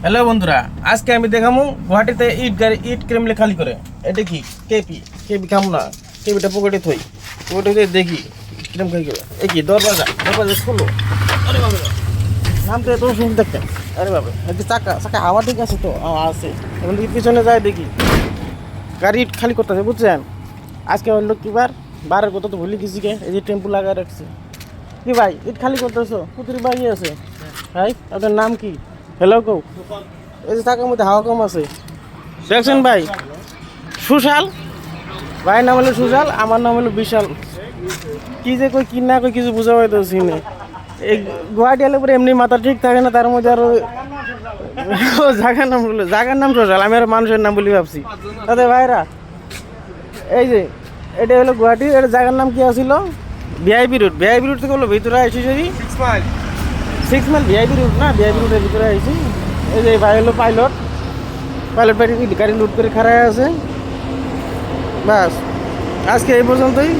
Hello বন্ধুরা, আজকে আমি দেখাবো গুয়াহাটিতে ইট ক্রেমলে খালি করে। এটা কি কেপি কেপি খাম না, কেপিটা পকেটে থই, পকেটে দেখি কিরম খালি করে। এই কি দরজা খুলো। আরে বাবা, নামতে এত সুন্দর দেখতেন। আরে বাবা, এই যে চাকা চাকা হাওয়া ঠিক আছে তো? আছে। এখন দিকে পিছনে যায় দেখি গাড়ি ইট খালি করতেছে, বুঝছেন? আজকে হলো কি বারের কথা তো ভুলে গেছি কে। এই যে টেম্পু লাগায় রাখছে। কি ভাই, ইট খালি করতেছো? পুতুরি বাগিয়ে আছে ভাই, আপনার নাম কি? হ্যালো কৌ, এই যে টাকার মধ্যে হাওয়া কম আছে দেখছেন ভাই? সুশাল ভাইয়ের নাম হলো সুশাল, আমার নাম হলো বিশাল। কি যে কই কি না কই কিছু বুঝা পাইতেছি না। এই গুয়াহাটি এলে পরে এমনি মাথা ঠিক থাকে না, তার মধ্যে আরো জায়গার নাম সুশাল, আমি আর মানুষের নাম বলি ভাবছি। তাতে ভাইরা এই যে এটা হলো গুয়াহাটি, এটা জায়গার নাম কি আছিল? VIP root. ভিআইপি রুট থেকে হলো ভিতরে আইসি যদি 6 মাইল ভিআইপি রুট না, ভিআইপি রুটের ভিতরে আইসি। এই যে ভাই হলো পাইলট গাড়ি লুট করে খাড়ায় আছে। বাস আজকে এই পর্যন্তই।